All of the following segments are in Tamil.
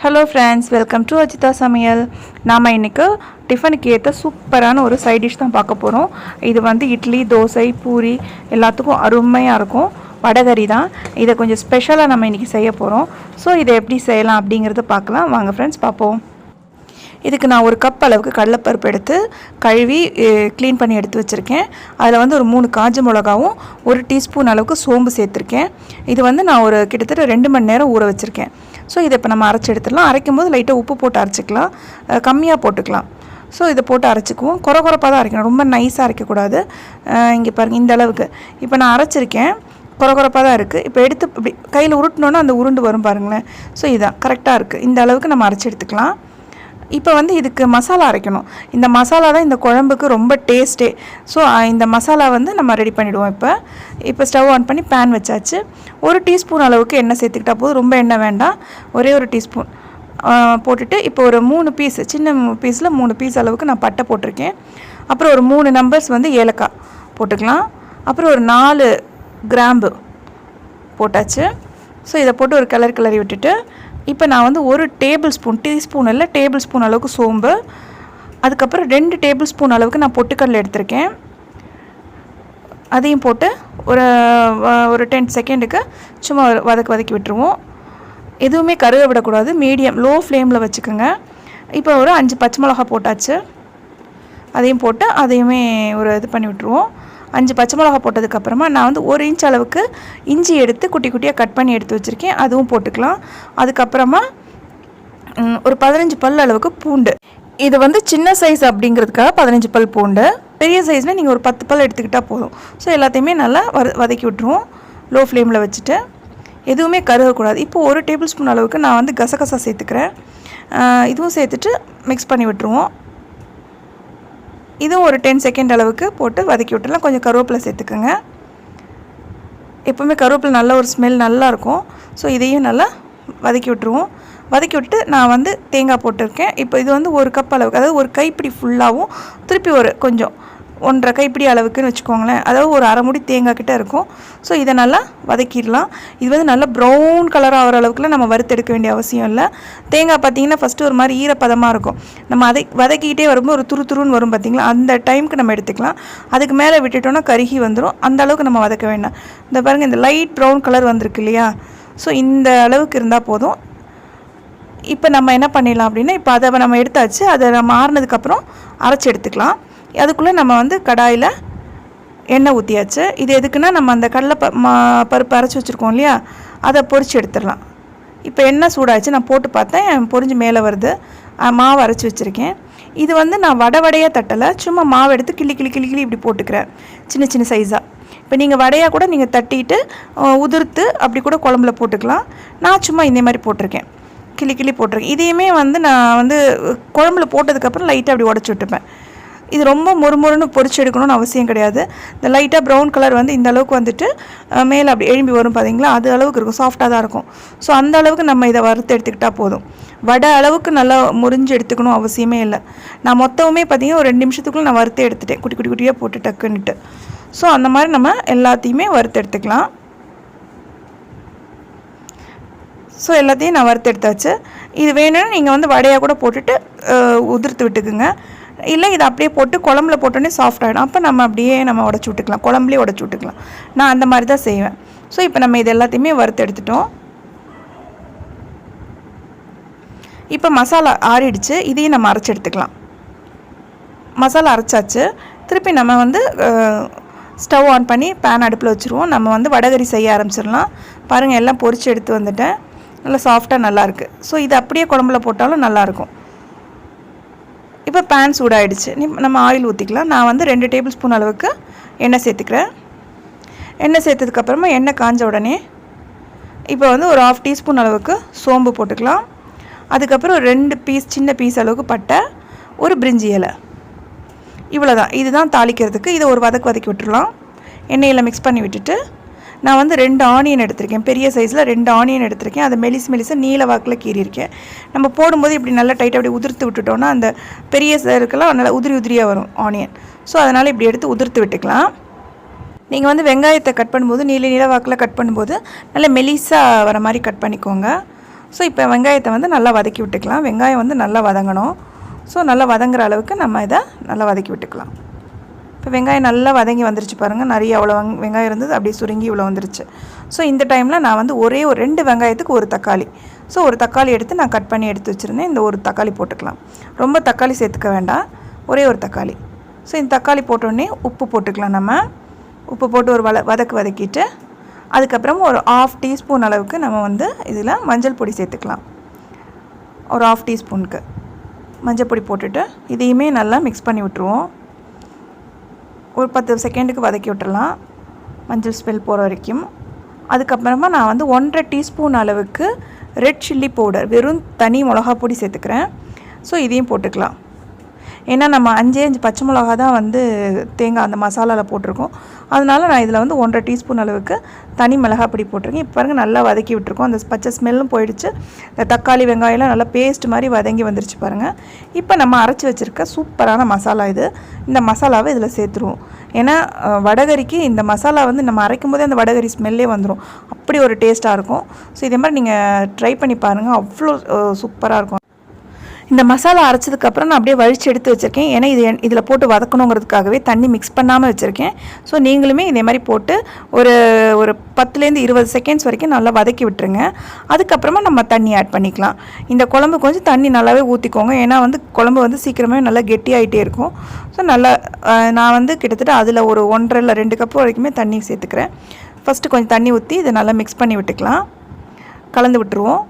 Hello friends, welcome to Ajitha Samayal. நாம இன்னைக்கு டிஃபனுக்கு ஏத்த சூப்பரான ஒரு சைட் டிஷ் தான் பார்க்க போறோம். இது வந்து இட்லி, தோசை, பூரி எல்லாத்துக்கும் அருமையா இருக்கும். வடகறி தான். இத கொஞ்சம் ஸ்பெஷலா நம்ம இன்னைக்கு செய்ய போறோம். சோ இத எப்படி செய்யலாம் அப்படிங்கறத பார்க்கலாம். வாங்க फ्रेंड्स பாப்போம். இதுக்கு நான் ஒரு கப் அளவுக்கு கடலைப்பருப்பு எடுத்து கழுவி க்ளீன் பண்ணி எடுத்து வச்சிருக்கேன். அதில் வந்து ஒரு 3 காஞ்ச மிளகாவும் 1 டீஸ்பூன் அளவுக்கு சோம்பு சேர்த்துருக்கேன். இது வந்து நான் ஒரு கிட்டத்தட்ட 2 மணி நேரம் ஊற வச்சுருக்கேன். ஸோ இதை இப்போ நம்ம அரைச்சி எடுத்துடலாம். அரைக்கும் போது லைட்டாக உப்பு போட்டு அரைச்சிக்கலாம், கம்மியாக போட்டுக்கலாம். ஸோ இதை போட்டு அரைச்சிக்குவோம். குறப்பாக தான் அரைக்கணும், ரொம்ப நைஸாக அரைக்கக்கூடாது. இங்கே பாருங்கள், இந்த அளவுக்கு இப்போ நான் அரைச்சிருக்கேன். குறப்பாக தான் இருக்குது. இப்போ எடுத்து இப்படி கையில் உருட்டினோன்னா அந்த உருண்டு வரும் பாருங்களேன். ஸோ இதான் கரெக்டாக இருக்குது. இந்த அளவுக்கு நம்ம அரைச்சி எடுத்துக்கலாம். இப்போ வந்து இதுக்கு மசாலா அரைக்கணும். இந்த மசாலா தான் இந்த குழம்புக்கு ரொம்ப டேஸ்ட்டே. ஸோ இந்த மசாலா வந்து நம்ம ரெடி பண்ணிவிடுவோம். இப்போ ஸ்டவ் ஆன் பண்ணி பேன் வச்சாச்சு. 1 டீஸ்பூன் அளவுக்கு எண்ணெய் சேர்த்துக்கிட்டா போதும், ரொம்ப எண்ணெய் வேண்டாம். ஒரே 1 டீஸ்பூன் போட்டுட்டு இப்போ ஒரு 3 பீஸ், சின்ன பீஸில் 3 பீஸ் அளவுக்கு நான் பட்டை போட்டிருக்கேன். அப்புறம் ஒரு 3 நம்பர்ஸ் வந்து ஏலக்காய் போட்டுக்கலாம். அப்புறம் ஒரு 4 கிராம்பு போட்டாச்சு. ஸோ இதை போட்டு ஒரு கிளறி விட்டுட்டு இப்போ நான் வந்து 1 டேபிள் ஸ்பூன், டீஸ்பூன் இல்லை டேபிள் ஸ்பூன் அளவுக்கு சோம்பு, அதுக்கப்புறம் 2 டேபிள் ஸ்பூன் அளவுக்கு நான் பொட்டுக்கடலை எடுத்திருக்கேன். அதையும் போட்டு ஒரு 10 செகண்டுக்கு சும்மா வதக்கி விட்டுருவோம். எதுவுமே கருக விடக்கூடாது, மீடியம் லோ ஃப்ளேமில் வச்சுக்கோங்க. இப்போ ஒரு 5 பச்சை மிளகா போட்டாச்சு. அதையும் போட்டு அதையுமே இது பண்ணி விட்டுருவோம். 5 பச்சை மிளகா போட்டதுக்கப்புறமா நான் வந்து 1 இன்ச் அளவுக்கு இஞ்சி எடுத்து குட்டி குட்டியாக கட் பண்ணி எடுத்து வச்சுருக்கேன், அதுவும் போட்டுக்கலாம். அதுக்கப்புறமா ஒரு 15 பல் அளவுக்கு பூண்டு. இது வந்து சின்ன சைஸ் அப்படிங்கிறதுக்காக 15 பல் பூண்டு. பெரிய சைஸ்னால் நீங்கள் ஒரு 10 பல் எடுத்துக்கிட்டால் போதும். ஸோ எல்லாத்தையுமே நல்லா வதக்கி விட்டுருவோம் லோ ஃப்ளேமில் வச்சுட்டு. எதுவுமே கருகக்கூடாது. இப்போ 1 டேபிள் ஸ்பூன் அளவுக்கு நான் வந்து கசகசா சேர்த்துக்கிறேன். இதுவும் சேர்த்துட்டு மிக்ஸ் பண்ணி விட்டுருவோம். இதுவும் ஒரு 10 செகண்ட் அளவுக்கு போட்டு வதக்கி விட்டுலாம். கொஞ்சம் கருவேப்பிலை சேர்த்துக்குங்க. எப்போவுமே கருவேப்பிலை நல்ல ஒரு ஸ்மெல் நல்லாயிருக்கும். ஸோ இதையும் நல்லா வதக்கி விட்டுருவோம். வதக்கி விட்டுட்டு நான் வந்து தேங்காய் போட்டிருக்கேன். இப்போ இது வந்து 1 கப் அளவுக்கு, அதாவது 1 கைப்பிடி ஃபுல்லாகவும் திருப்பி ஒரு கொஞ்சம் 1.5 கைப்பிடி அளவுக்குன்னு வச்சுக்கோங்களேன். அதாவது ஒரு அரை முடி தேங்காய் கிட்டே இருக்கும். ஸோ இதை நல்லா வதக்கிடலாம். இது வந்து நல்லா ப்ரௌன் கலராக ஆகிற அளவுக்குலாம் நம்ம வறுத்தெடுக்க வேண்டிய அவசியம் இல்லை. தேங்காய் பார்த்திங்கன்னா ஃபஸ்ட்டு ஒரு மாதிரி ஈரப்பதமாக இருக்கும். நம்ம அதை வதக்கிக்கிட்டே வரும்போது ஒரு துருன்னு வரும் பார்த்திங்களா, அந்த டைமுக்கு நம்ம எடுத்துக்கலாம். அதுக்கு மேலே விட்டுட்டோன்னா கருகி வந்துடும். அந்த அளவுக்கு நம்ம வதக்க வேண்டாம். இந்த பாருங்கள், இந்த லைட் ப்ரௌன் கலர் வந்திருக்கு இல்லையா. ஸோ இந்த அளவுக்கு இருந்தால் போதும். இப்போ நம்ம என்ன பண்ணிடலாம் அப்படின்னா, இப்போ அதை நம்ம எடுத்தாச்சு. அதை நம்ம ஆறுனதுக்கப்புறம் அரைச்சி எடுத்துக்கலாம். அதுக்குள்ளே நம்ம வந்து கடாயில் எண்ணெய் ஊற்றியாச்சு. இது எதுக்குன்னா, நம்ம அந்த பருப்பு அரைச்சி வச்சுருக்கோம் இல்லையா, அதை பொரிச்சு எடுத்துடலாம். இப்போ எண்ணெய் சூடாச்சு, நான் போட்டு பார்த்தேன், பொரிஞ்சு மேலே வருது. மாவு அரைச்சி வச்சுருக்கேன். இது வந்து நான் வடையாக தட்டலை, சும்மா மாவு எடுத்து கிளி இப்படி போட்டுக்கிறேன், சின்ன சைஸாக. இப்போ நீங்கள் வடையாக கூட நீங்கள் தட்டிட்டு உதிர்த்து அப்படி கூட குழம்புல போட்டுக்கலாம். நான் சும்மா இந்த மாதிரி போட்டிருக்கேன், கிளி போட்டிருக்கேன். இதையுமே வந்து நான் வந்து குழம்புல போட்டதுக்கப்புறம் லைட்டாக அப்படி உடச்சி விட்டுப்பேன். இது ரொம்ப மொறுன்னு பொரிச்சு எடுக்கணும்னு அவசியம் கிடையாது. இந்த லைட்டாக ப்ரௌன் கலர் வந்து இந்த அளவுக்கு வந்துட்டு மேலே அப்படி எழும்பி வரும் பார்த்தீங்களா, அது அளவுக்கு இருக்கும், சாஃப்டாக தான் இருக்கும். ஸோ அந்த அளவுக்கு நம்ம இதை வறுத்து எடுத்துக்கிட்டால் போதும். வடை அளவுக்கு நல்லா முறிஞ்சு எடுத்துக்கணும் அவசியமே இல்லை. நான் மொத்தமே பார்த்திங்கன்னா ஒரு 2 நிமிஷத்துக்குள்ளே நான் வறுத்து எடுத்துட்டேன், குட்டியாக போட்டு டக்குன்னுட்டு. ஸோ அந்த மாதிரி நம்ம எல்லாத்தையுமே வறுத்து எடுத்துக்கலாம். ஸோ எல்லாத்தையும் நான் வறுத்து எடுத்தாச்சு. இது வேணும்னா நீங்கள் வந்து வடையாக கூட போட்டுட்டு உதிர்த்து விட்டுக்குங்க. இல்லை இதை அப்படியே போட்டு குழம்புல போட்டோன்னே சாஃப்ட் ஆகிடும். அப்போ நம்ம அப்படியே உடச்சி விட்டுக்கலாம், குழம்புலேயே உடச்சி விட்டுக்கலாம். நான் அந்த மாதிரி தான் செய்வேன். ஸோ இப்போ நம்ம இது எல்லாத்தையுமே வறுத்து எடுத்துட்டோம். இப்போ மசாலா ஆறிடுச்சு. இதையும் நம்ம அரைச்சி எடுத்துக்கலாம். மசாலா அரைச்சாச்சு. திருப்பி நம்ம வந்து ஸ்டவ் ஆன் பண்ணி பேன் அடுப்பில் வச்சுருவோம். நம்ம வந்து வடகறி செய்ய ஆரம்பிச்சிடலாம். பாருங்கள், எல்லாம் பொரிச்சு எடுத்து வந்துட்டேன். நல்லா சாஃப்டாக நல்லாயிருக்கு. ஸோ இது அப்படியே குழம்புல போட்டாலும் நல்லாயிருக்கும். இப்போ பேன் சூடாகிடுச்சு. நம்ம ஆயில் ஊற்றிக்கலாம். நான் வந்து 2 டேபிள் ஸ்பூன் அளவுக்கு எண்ணெய் சேர்த்துக்கிறேன். எண்ணெய் சேர்த்ததுக்கப்புறமா எண்ணெய் காஞ்ச உடனே இப்போ வந்து ஒரு 1/2 டீஸ்பூன் அளவுக்கு சோம்பு போட்டுக்கலாம். அதுக்கப்புறம் 2 சின்ன பீஸ் அளவுக்கு பட்டை, ஒரு பிரிஞ்சி இலை, இவ்வளோதான். இதுதான் தாளிக்கிறதுக்கு. இதை ஒரு வதக்கி விட்டுடலாம். எண்ணெயில் மிக்ஸ் பண்ணி விட்டுட்டு நான் வந்து 2 ஆனியன் எடுத்திருக்கேன். பெரிய சைஸில் 2 ஆனியன் எடுத்திருக்கேன். அதை மெலிசு நீல வாக்கில் கீறியிருக்கேன். நம்ம போடும்போது இப்படி நல்லா டைட்டாக அப்படி உதிர்த்து விட்டுட்டோன்னா அந்த பெரிய சருக்கெல்லாம் நல்லா உதிரியாக வரும் ஆனியன். ஸோ அதனால் இப்படி எடுத்து உதிர்த்து விட்டுக்கலாம். நீங்கள் வந்து வெங்காயத்தை கட் பண்ணும்போது நீல வாக்கில் கட் பண்ணும்போது நல்லா மெலிசாக வர மாதிரி கட் பண்ணிக்கோங்க. ஸோ இப்போ வெங்காயத்தை வந்து நல்லா வதக்கி விட்டுக்கலாம். வெங்காயம் வந்து நல்லா வதங்கணும். ஸோ நல்லா வதங்குற அளவுக்கு நம்ம இதை நல்லா வதக்கி விட்டுக்கலாம். இப்போ வெங்காயம் நல்லா வதங்கி வந்துருச்சு பாருங்கள். நிறைய அவ்வளோ வெங்காயம் இருந்தது, அப்படியே சுருங்கி இவ்வளோ வந்துருச்சு. ஸோ இந்த டைமில் நான் வந்து ஒரு 2 வெங்காயத்துக்கு ஒரு தக்காளி, ஸோ ஒரு தக்காளி எடுத்து நான் கட் பண்ணி எடுத்து வச்சுருந்தேன். இந்த ஒரு தக்காளி போட்டுக்கலாம். ரொம்ப தக்காளி சேர்த்துக்க வேண்டாம், ஒரே ஒரு தக்காளி. ஸோ இந்த தக்காளி போட்டோடனே உப்பு போட்டுக்கலாம். நம்ம உப்பு போட்டு ஒரு வதக்கிட்டு அதுக்கப்புறம் ஒரு 1/2 டீஸ்பூன் அளவுக்கு நம்ம வந்து இதில் மஞ்சள் பொடி சேர்த்துக்கலாம். ஒரு 1/2 டீஸ்பூனுக்கு மஞ்சள் பொடி போட்டுட்டு இதையுமே நல்லா மிக்ஸ் பண்ணி விட்டுருவோம். ஒரு 10 செகண்டுக்கு வதக்கி விட்டுறலாம், மஞ்சள் ஸ்மெல் போகிற வரைக்கும். அதுக்கப்புறமா நான் வந்து 1.5 டீஸ்பூன் அளவுக்கு ரெட் சில்லி பவுடர், வெறும் தனி மிளகா பொடி சேர்த்துக்கிறேன். ஸோ இதையும் போட்டுக்கலாம். ஏன்னா நம்ம 5 பச்சை மிளகா தான் வந்து தேங்காய் அந்த மசாலாவில் போட்டிருக்கோம். அதனால நான் இதில் வந்து 1.5 டீஸ்பூன் அளவுக்கு தனி மிளகாய் பொடி போட்டிருக்கேன். இப்போ பாருங்கள் நல்லா வதக்கி விட்டுருக்கோம். அந்த பச்சை ஸ்மெல்லும் போயிடுச்சு. இந்த தக்காளி வெங்காயம்லாம் நல்லா பேஸ்ட் மாதிரி வதங்கி வந்துருச்சு பாருங்கள். இப்போ நம்ம அரைச்சி வச்சுருக்க சூப்பரான மசாலா இது. இந்த மசாலாவை இதில் சேர்த்துருவோம். ஏன்னா வடகரிக்கு இந்த மசாலா வந்து நம்ம அரைக்கும் போதே அந்த வடகரி ஸ்மெல்லே வந்துடும். அப்படி ஒரு டேஸ்ட்டாக இருக்கும். ஸோ இதே மாதிரி நீங்கள் ட்ரை பண்ணி பாருங்கள், அவ்வளோ சூப்பராக இருக்கும். இந்த மசாலா அரைச்சதுக்கப்புறம் நான் அப்படியே வழித்து எடுத்து வச்சுருக்கேன். ஏன்னா இதில் போட்டு வதக்கணுங்கிறதுக்காகவே தண்ணி மிக்ஸ் பண்ணாமல் வச்சுருக்கேன். ஸோ நீங்களுமே இதே மாதிரி போட்டு ஒரு 10லேருந்து 20 செகண்ட்ஸ் வரைக்கும் நல்லா வதக்கி விட்டுருங்க. அதுக்கப்புறமா நம்ம தண்ணி ஆட் பண்ணிக்கலாம். இந்த குழம்பு கொஞ்சம் தண்ணி நல்லாவே ஊற்றிக்கோங்க. ஏன்னா வந்து குழம்பு வந்து சீக்கிரமே நல்லா கெட்டியாகிட்டே இருக்கும். ஸோ நல்லா நான் வந்து கிட்டத்தட்ட அதில் ஒரு 1.5 இல்லை 2 கப்பு வரைக்குமே தண்ணி சேர்த்துக்கிறேன். ஃபஸ்ட்டு கொஞ்சம் தண்ணி ஊற்றி இதை நல்லா மிக்ஸ் பண்ணி விட்டுக்கலாம். கலந்து விட்டுருவோம்.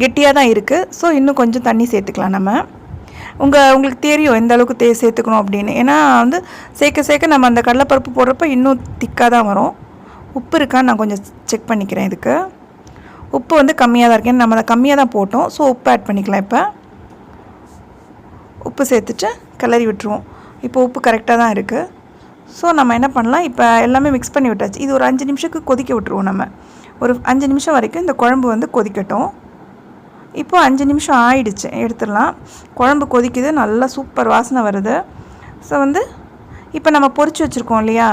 கெட்டியாக தான் இருக்குது. ஸோ இன்னும் கொஞ்சம் தண்ணி சேர்த்துக்கலாம். நம்ம உங்களுக்கு தெரியும் எந்த அளவுக்கு சேர்த்துக்கணும் அப்படின்னு. ஏன்னா வந்து சேர்க்க நம்ம அந்த கடலைப்பருப்பு போடுறப்ப இன்னும் திக்காக தான் வரும். உப்பு இருக்கான்னு நான் கொஞ்சம் செக் பண்ணிக்கிறேன். இதுக்கு உப்பு வந்து கம்மியாக தான் இருக்கேன். நம்ம அதை கம்மியாக தான் போட்டோம். ஸோ உப்பு ஆட் பண்ணிக்கலாம். இப்போ உப்பு சேர்த்துட்டு கிளறி விட்டுருவோம். இப்போ உப்பு கரெக்டாக தான் இருக்குது. ஸோ நம்ம என்ன பண்ணலாம், இப்போ எல்லாமே மிக்ஸ் பண்ணி விட்டாச்சு. இது ஒரு 5 நிமிஷத்துக்கு கொதிக்க விட்டுருவோம். நம்ம ஒரு 5 நிமிஷம் வரைக்கும் இந்த குழம்பு வந்து கொதிக்கட்டும். இப்போ 5 நிமிஷம் ஆயிடுச்சு, எடுத்துடலாம். குழம்பு கொதிக்குது, நல்லா சூப்பர் வாசனை வருது. ஸோ வந்து இப்போ நம்ம பொரிச்சு வச்சுருக்கோம் இல்லையா,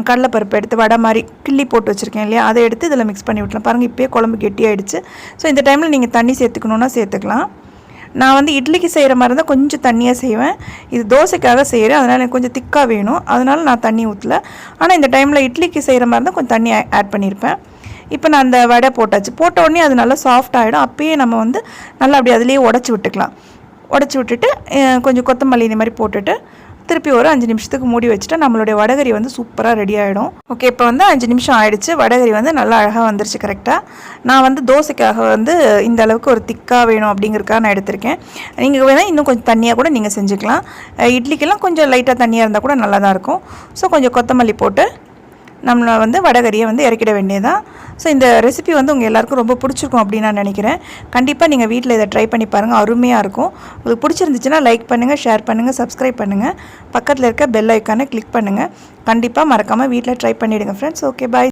கடலைப்பருப்பு எடுத்து வடை மாதிரி கிள்ளி போட்டு வச்சுருக்கேன் இல்லையா, அதை எடுத்து இதில் மிக்ஸ் பண்ணி விட்டலாம். பாருங்கள் இப்போயே குழம்பு கெட்டியாயிடுச்சு. ஸோ இந்த டைமில் நீங்கள் தண்ணி சேர்த்துக்கணுன்னா சேர்த்துக்கலாம். நான் வந்து இட்லிக்கு செய்கிற மாதிரி இருந்தால் கொஞ்சம் தண்ணியாக செய்வேன். இது தோசைக்காக செய்கிறேன், அதனால் எனக்கு கொஞ்சம் திக்காக வேணும். அதனால் நான் தண்ணி ஊற்றலை. ஆனால் இந்த டைமில் இட்லிக்கு செய்கிற மாதிரி இருந்தால் கொஞ்சம் தண்ணி ஆட் பண்ணியிருப்பேன். இப்போ நான் அந்த வடை போட்டாச்சு. போட்ட உடனே அது நல்லா சாஃப்ட் ஆகிடும். அப்போயே நம்ம வந்து நல்லா அப்படி அதிலேயே உடச்சி விட்டுக்கலாம். உடச்சி விட்டுட்டு கொஞ்சம் கொத்தமல்லி இந்த மாதிரி போட்டுட்டு திருப்பி ஒரு 5 நிமிஷத்துக்கு மூடி வச்சுட்டு நம்மளுடைய வடகரி வந்து சூப்பராக ரெடி ஆகிடும். ஓகே, இப்போ வந்து 5 நிமிஷம் ஆகிடுச்சு. வடகரி வந்து நல்லா அழகாக வந்துருச்சு கரெக்டாக. நான் வந்து தோசைக்காக வந்து இந்த அளவுக்கு ஒரு திக்காக வேணும் அப்படிங்கிறதுக்காக நான் எடுத்திருக்கேன். நீங்கள் வேணால் இன்னும் கொஞ்சம் தண்ணியாக கூட நீங்கள் செஞ்சுக்கலாம். இட்லிக்கெல்லாம் கொஞ்சம் லைட்டாக தண்ணியாக இருந்தால் கூட நல்லா தான் இருக்கும். ஸோ கொஞ்சம் கொத்தமல்லி போட்டு நம்மளை வந்து வடகரியை வந்து இறக்கிட வேண்டியதான். ஸோ இந்த ரெசிபி வந்து உங்கள் எல்லாருக்கும் ரொம்ப பிடிச்சிருக்கும் அப்படின்னு நான் நினைக்கிறேன். கண்டிப்பாக நீங்கள் வீட்டில் இதை ட்ரை பண்ணி பாருங்கள், அருமையாக இருக்கும். உங்களுக்கு பிடிச்சிருந்துச்சுன்னா லைக் பண்ணுங்கள், ஷேர் பண்ணுங்கள், சப்ஸ்கிரைப் பண்ணுங்கள். பக்கத்தில் இருக்க பெல் ஐக்கானை கிளிக் பண்ணுங்கள். கண்டிப்பாக மறக்காமல் வீட்டில் ட்ரை பண்ணிவிடுங்க ஃப்ரெண்ட்ஸ். ஓகே, பாய்.